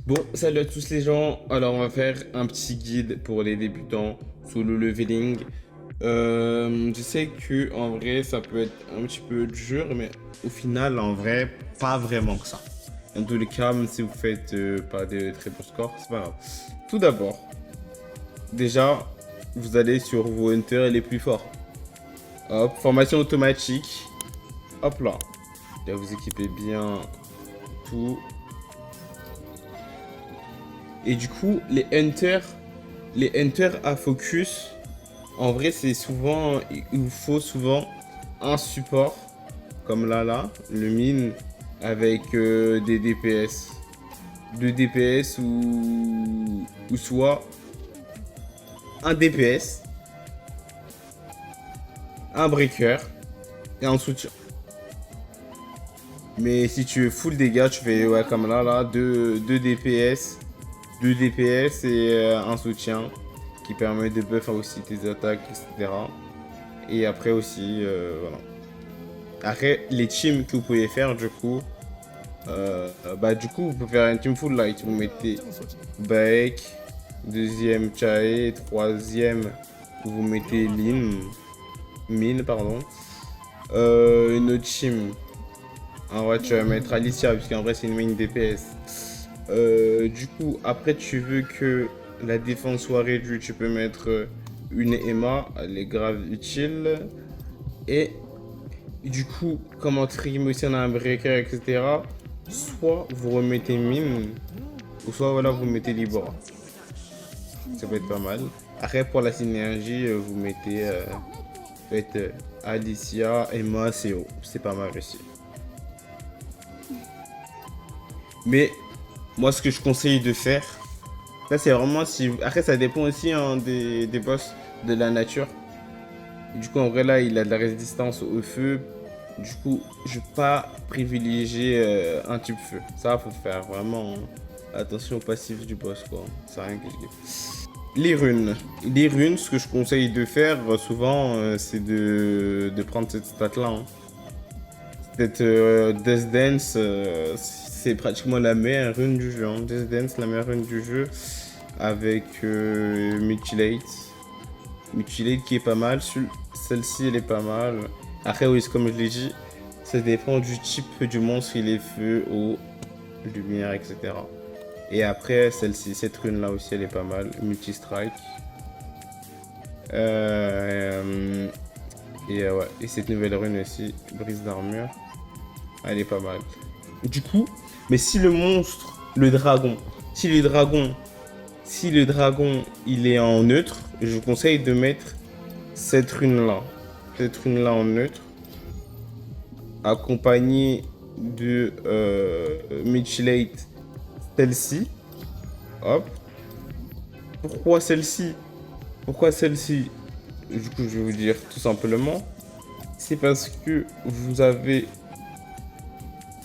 Bon, salut à tous les gens. Alors, on va faire un petit guide pour les débutants sur le leveling. Je sais que en vrai, ça peut être un petit peu dur, mais au final, en vrai, pas vraiment que ça. En tous les cas, même si vous faites pas de très bons scores, c'est pas grave. Tout d'abord, déjà, vous allez sur vos hunters les plus forts. Hop, formation automatique. Hop là. Là, vous équipez bien tout. Et du coup, les hunters à focus, en vrai, c'est souvent, il vous faut souvent un support, comme là, le mine, avec des DPS. 2 DPS ou soit un DPS, un breaker et un soutien. Mais si tu veux full dégâts, tu fais ouais, comme là, 2 DPS, 2 DPS et un soutien qui permet de buff aussi tes attaques, etc. Et après aussi, voilà. Après, les teams que vous pouvez faire, du coup, du coup, vous pouvez faire un team full light. Vous mettez Baek, deuxième Chae, troisième, vous mettez Min, pardon. Une autre team. En vrai, tu vas mettre Alicia, puisqu'en vrai, c'est une main DPS. Du coup, après, tu veux que la défense soit réduite, tu peux mettre une Emma, elle est grave utile. Et du coup, comme en trim aussi, on a un breaker, etc. Soit vous remettez mine, ou soit voilà, vous mettez Libora. Ça peut être pas mal. Après, pour la synergie, vous mettez faites, Alicia, Emma, CO. C'est pas mal aussi. Mais moi, ce que je conseille de faire, ça c'est vraiment si. Après, ça dépend aussi hein, des boss de la nature. Du coup, en vrai, là, il a de la résistance au feu. Du coup, je vais pas privilégier un type feu. Ça, faut faire vraiment attention au passif du boss, quoi. C'est rien que je dis. Les runes. Les runes, ce que je conseille de faire souvent, c'est de prendre cette stat-là. Hein. Cette Death Dance, c'est pratiquement la meilleure rune du jeu. Hein. Death Dance, la meilleure rune du jeu. Avec Mutilate. Mutilate qui est pas mal. Celle-ci, elle est pas mal. Après, oui, comme je l'ai dit, ça dépend du type du monstre. Il est feu, eau, lumière, etc. Et après, celle-ci, cette rune-là aussi, elle est pas mal. Multi-strike. Ouais. Et cette nouvelle rune aussi, brise d'armure. Elle est pas mal. Du coup, mais si le monstre, le dragon, si le dragon, si le dragon, il est en neutre, je vous conseille de mettre cette rune-là. Cette rune-là en neutre, accompagnée de Mutilate, celle-ci. Hop. Pourquoi celle-ci? Pourquoi celle-ci? Du coup, je vais vous dire tout simplement. C'est parce que vous avez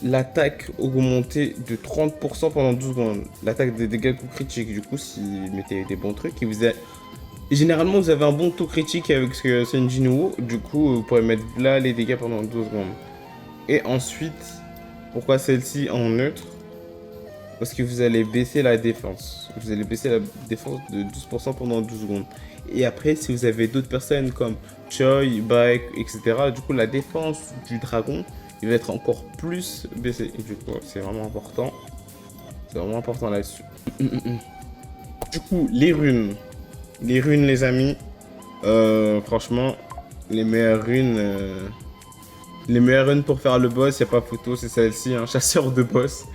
l'attaque augmentée de 30% pendant 12 secondes. L'attaque des dégâts coup critiques. Du coup, si vous mettez des bons trucs, généralement, vous avez un bon taux critique avec Senjinwo. Du coup, vous pourrez mettre là les dégâts pendant 12 secondes. Et ensuite, pourquoi celle-ci en neutre? Parce que vous allez baisser la défense. Vous allez baisser la défense de 12% pendant 12 secondes. Et après, si vous avez d'autres personnes comme Choi, Baek, etc., du coup, la défense du dragon, il va être encore plus baissée. Et du coup, c'est vraiment important. C'est vraiment important là-dessus. Du coup, les runes. Les runes, les amis. Franchement, les meilleures runes. Les meilleures runes pour faire le boss, y a pas photo, c'est celle-ci. Hein, chasseur de boss.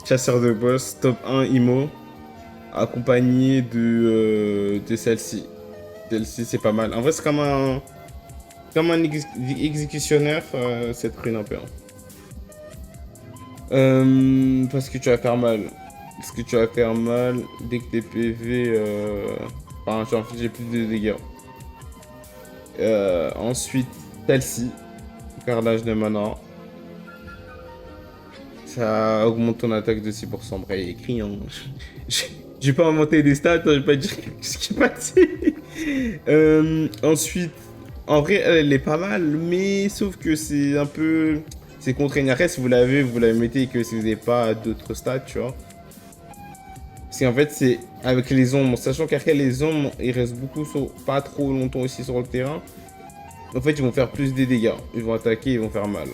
Chasseur de boss, top 1 IMO, accompagné de celle-ci. Celle-ci, c'est pas mal. En vrai, c'est comme un exécutionneur, cette rune un peu. Hein. Parce que tu vas faire mal. Parce que tu vas faire mal dès que tes PV. Enfin, tu infliges plus de dégâts. Ensuite, celle-ci, carrelage de mana. Ça augmente ton attaque de 6%. Bref, il est écrit. Hein. J'ai pas inventé des stats, hein, je vais pas dire ce qui est passé. Ensuite, en vrai, elle est pas mal, mais sauf que c'est un peu. C'est contraignant. Après, si vous l'avez, vous la mettez et que si vous n'avez pas d'autres stats, tu vois. Parce qu'en fait, c'est avec les ombres. Sachant qu'après, les ombres, ils restent beaucoup pas trop longtemps aussi sur le terrain. En fait, ils vont faire plus des dégâts. Ils vont attaquer, ils vont faire mal.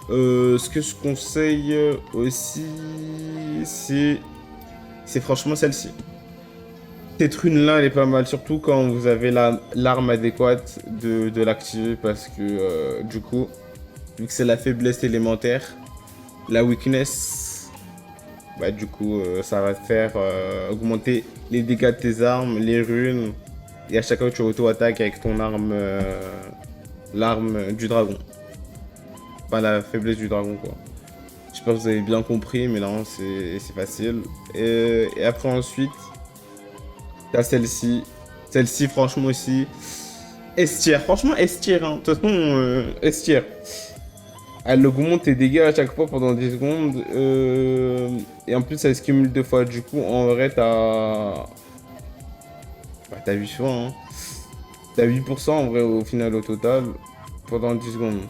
Ce que je conseille aussi, c'est franchement celle-ci. Cette rune-là, elle est pas mal. Surtout quand vous avez l'arme adéquate de l'activer. Parce que du coup, vu que c'est la faiblesse élémentaire, la weakness, bah du coup, ça va te faire augmenter les dégâts de tes armes, les runes. Et à chaque fois, tu auto-attaques avec ton arme, l'arme du dragon. Pas la faiblesse du dragon, quoi. Je sais pas si vous avez bien compris, mais non, c'est facile. Et après, ensuite, t'as celle-ci. Celle-ci, franchement, aussi. S-tier. Franchement, S-tier. Hein. De toute façon, S-tier. Elle augmente tes dégâts à chaque fois pendant 10 secondes. Et en plus, elle se cumule 2 fois. Du coup, en vrai, t'as 8 fois. Hein. T'as 8% en vrai au final, au total. Pendant 10 secondes.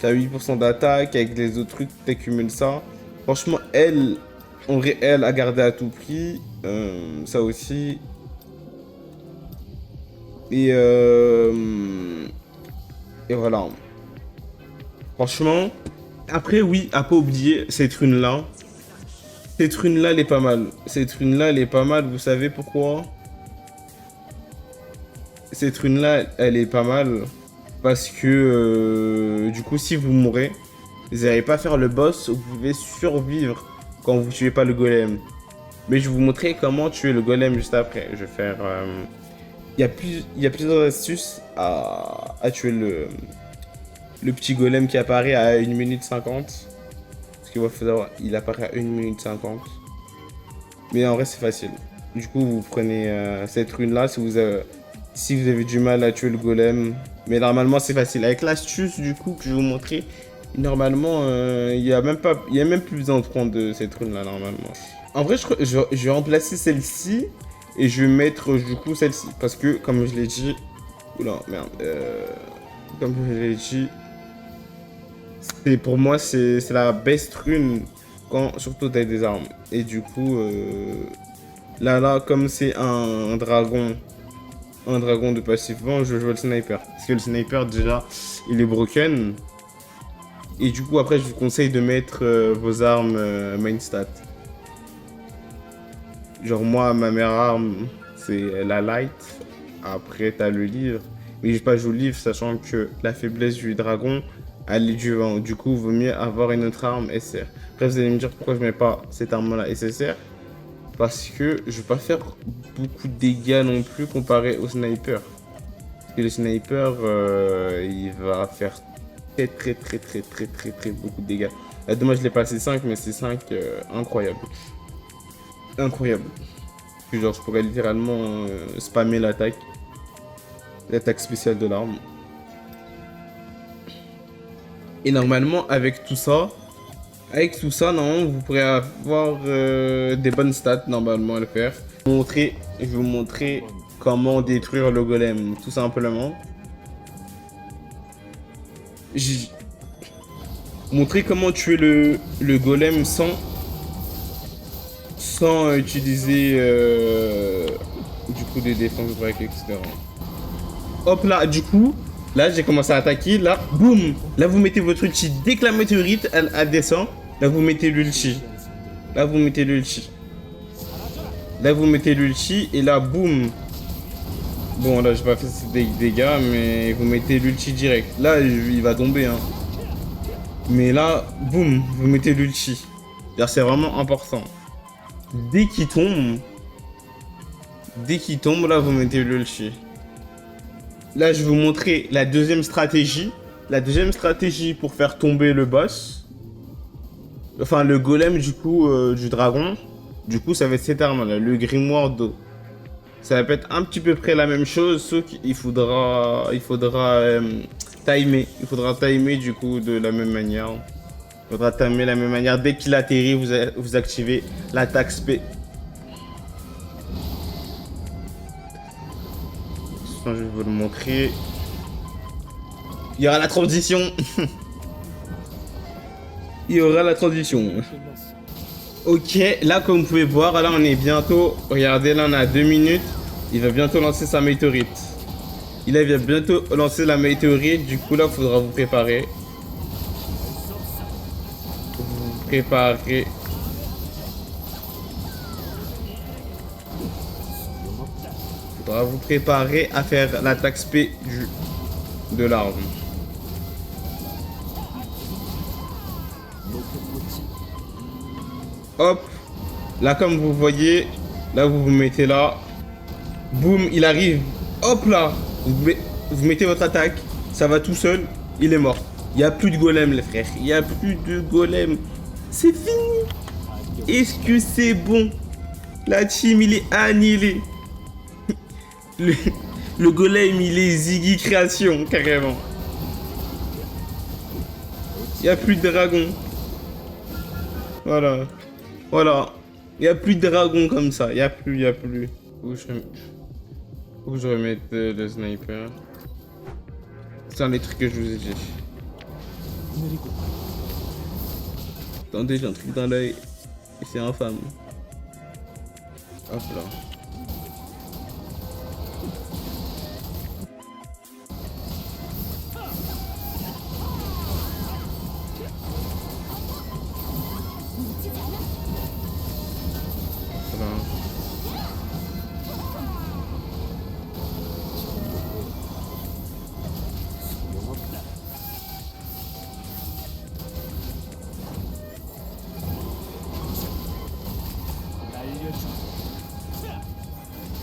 T'as 8% d'attaque. Avec les autres trucs, t'accumules ça. Franchement, elle, en réel, à garder à tout prix. Ça aussi. Et voilà. Franchement. Après, oui, à pas oublier cette rune-là. Cette rune-là, elle est pas mal. Cette rune-là, elle est pas mal. Vous savez pourquoi? Cette rune-là, elle est pas mal. Parce que, du coup, si vous mourrez, vous n'allez pas faire le boss. Vous pouvez survivre quand vous tuez pas le golem. Mais je vais vous montrer comment tuer le golem juste après. Je vais faire... Il y a plusieurs astuces à tuer le petit golem qui apparaît à 1 minute 50. Parce qu'il faut savoir, il apparaît à 1 minute 50. Mais en vrai, c'est facile. Du coup, vous prenez cette rune-là si vous avez du mal à tuer le golem. Mais normalement, c'est facile. Avec l'astuce, du coup, que je vais vous montrer, normalement, il y a même plus besoin de prendre cette rune-là, normalement. En vrai, je vais remplacer celle-ci. Et je vais mettre du coup celle-ci. Parce que comme je l'ai dit. Oula, merde. Comme je l'ai dit. Pour moi, c'est la best rune. Quand surtout t'as des armes. Et du coup. Là, comme c'est un dragon. Un dragon de passivement, je vais jouer le sniper. Parce que le sniper, déjà, il est broken. Et du coup, après, je vous conseille de mettre vos armes main stat. Genre moi, ma meilleure arme, c'est la light. Après, t'as le livre. Mais j'ai pas joué le livre, sachant que la faiblesse du dragon, elle est du vent. Du coup, il vaut mieux avoir une autre arme SR. Après, vous allez me dire pourquoi je mets pas cette arme-là SSR. Parce que je vais pas faire beaucoup de dégâts non plus comparé au sniper. Parce que le sniper, il va faire très beaucoup de dégâts. Là, dommage, je l'ai passé 5, mais c'est 5 incroyable. Incroyable. Genre, je pourrais littéralement spammer l'attaque. L'attaque spéciale de l'arme. Et normalement, avec tout ça, normalement, vous pourrez avoir des bonnes stats, normalement, à le faire. Je vais vous montrer comment détruire le golem, tout simplement. J'ai montré comment tuer le golem sans utiliser du coup des défenses break, etc. Hop là, du coup, là j'ai commencé à attaquer, là, boum. Là vous mettez votre ulti, dès que la météorite elle descend, là vous mettez l'ulti. Là vous mettez l'ulti. Là vous mettez l'ulti et là boum. Bon là j'ai pas fait des dégâts mais vous mettez l'ulti direct. Là il va tomber hein. Mais là, boum, vous mettez l'ulti. C'est vraiment important. Dès qu'il tombe, là, vous mettez l'ulti. Là, je vais vous montrer la deuxième stratégie. La deuxième stratégie pour faire tomber le boss. Enfin, le golem, du coup, du dragon. Du coup, ça va être cette arme-là, le grimoire d'eau. Ça va être un petit peu près la même chose, sauf qu'il faudra timer. Il faudra timer, du coup, de la même manière. Il faudra timer de la même manière. Dès qu'il atterrit, vous activez l'attaque spé. Je vais vous le montrer. Il y aura la transition. Il y aura la transition. Ok, là comme vous pouvez voir, là on est bientôt, regardez là on a 2 minutes, il va bientôt lancer sa météorite. Il va bientôt lancer la météorite, du coup là il faudra vous préparer. Vous préparer. Faudra vous préparer à faire l'attaque spé de l'arme. Hop, là comme vous voyez, là vous vous mettez là, boum, il arrive, hop là, vous mettez votre attaque, ça va tout seul, il est mort. Il n'y a plus de golem les frères, il n'y a plus de golem, c'est fini. Est-ce que c'est bon? La team il est annihilé. Le golem il est Ziggy création carrément. Il n'y a plus de dragon. Voilà. Voilà. Il n'y a plus de dragon comme ça. Il n'y a plus. Faut que je remette le sniper. C'est les trucs que je vous ai dit. Attendez, j'ai un truc dans l'œil. Et c'est infâme. Hop là.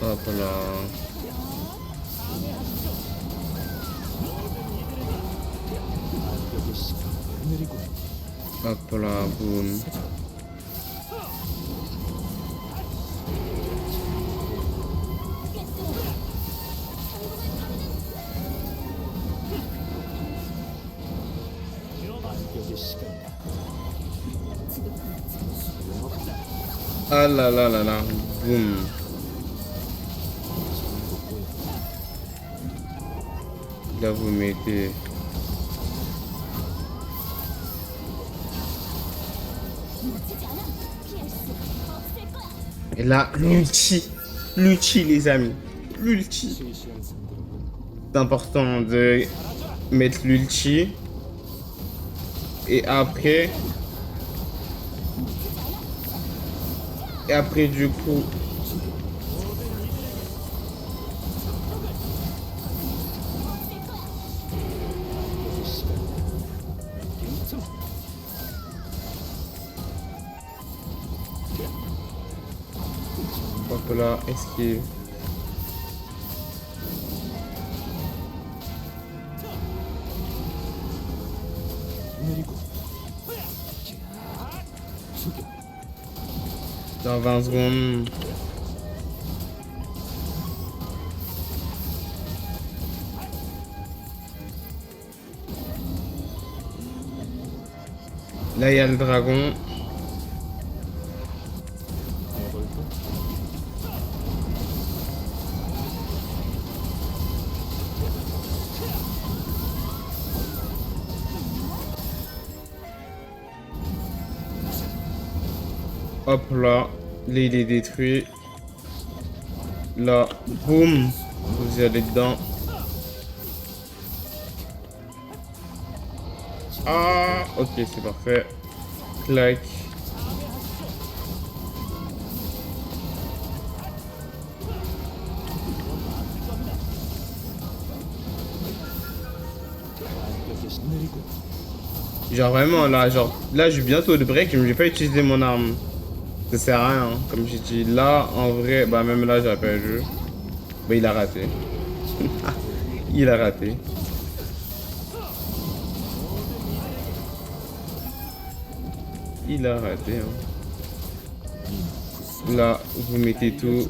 Hop là. Hop là, boum. Ah là là là là, boum. Là vous mettez et là l'ulti les amis, l'ulti. C'est important de mettre l'ulti et après du coup hop là, esquive. Dans 20 secondes. Là il y a le dragon. Hop là, il est détruit. Là, boum, vous allez dedans. Ah, ok, c'est parfait. Clac. Genre vraiment là, j'ai bientôt le break, mais j'ai pas utilisé mon arme. Ça sert à rien, hein. Comme j'ai dit là, en vrai, bah même là j'ai perdu. Bah il a raté. Il a raté. Il a raté. Hein. Là, vous mettez tout.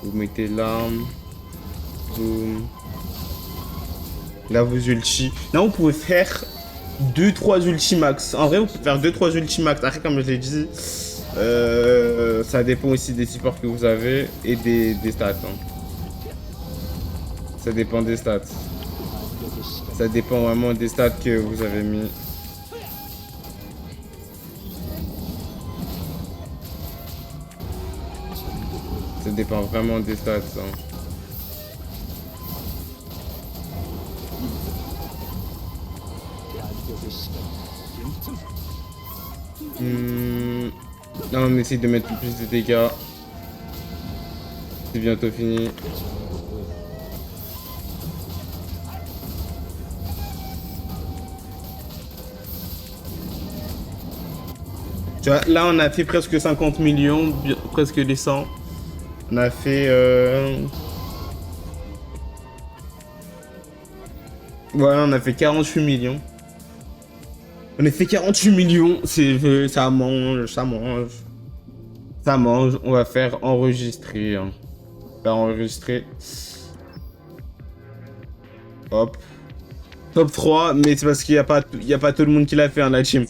Vous mettez l'arme. Boum. Là, vous ulti. Là, vous pouvez faire 2-3 ulti max. En vrai, vous pouvez faire 2-3 ulti max. Après, comme je l'ai dit, ça dépend aussi des supports que vous avez et des stats. Hein. Ça dépend des stats. Ça dépend vraiment des stats que vous avez mis. Ça dépend vraiment des stats. Hein. Là, on essaye de mettre le plus de dégâts. C'est bientôt fini. Tu vois, là, on a fait presque 50 millions, presque les 100. On a fait... Voilà, on a fait 48 millions. On a fait 48 millions. Ça mange, ça mange. Ça mange. On va faire enregistrer. Hein. Faire enregistrer. Hop. Top 3, mais c'est parce qu'il n'y a pas tout le monde qui l'a fait, hein, la team.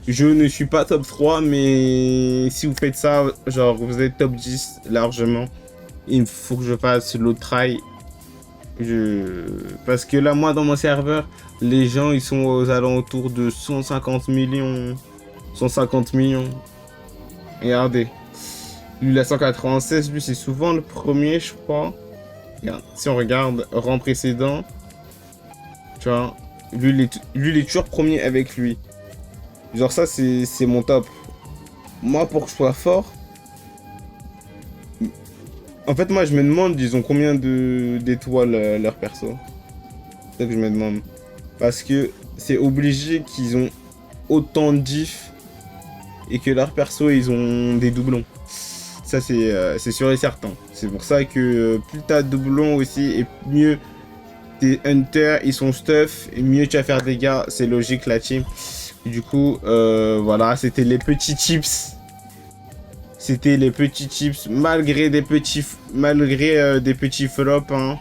Je ne suis pas top 3, mais si vous faites ça, genre vous êtes top 10 largement. Il faut que je fasse l'autre try. Parce que là, moi, dans mon serveur, les gens, ils sont aux alentours de 150 millions. 150 millions. Regardez. Lui, la 196, lui, c'est souvent le premier, je crois. Regarde, si on regarde rang précédent, tu vois, lui, il est toujours premier avec lui. Genre ça, c'est mon top. Moi, pour que je sois fort... En fait, moi, je me demande, ils ont combien d'étoiles, leur perso. C'est ça que je me demande. Parce que c'est obligé qu'ils ont autant de diff et que leur perso, ils ont des doublons. Ça, c'est sûr et certain. C'est pour ça que plus t'as de doublons aussi, et mieux tes hunters, ils sont stuff, et mieux tu vas faire des dégâts. C'est logique, la team. Du coup, voilà, c'était les petits tips. C'était les petits tips, malgré des petits flops. Hein.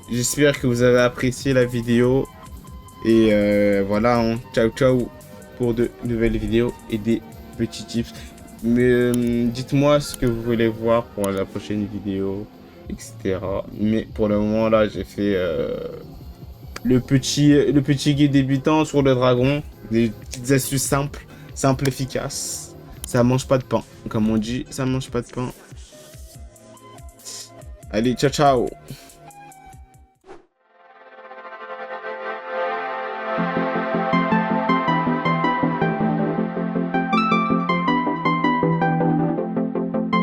J'espère que vous avez apprécié la vidéo. Et voilà, hein. Ciao, ciao pour de nouvelles vidéos et des petits tips. Mais dites-moi ce que vous voulez voir pour la prochaine vidéo, etc. Mais pour le moment, là, j'ai fait le petit guide débutant sur le dragon. Des petites astuces simples, efficaces. Ça mange pas de pain. Comme on dit, ça mange pas de pain. Allez, ciao, ciao.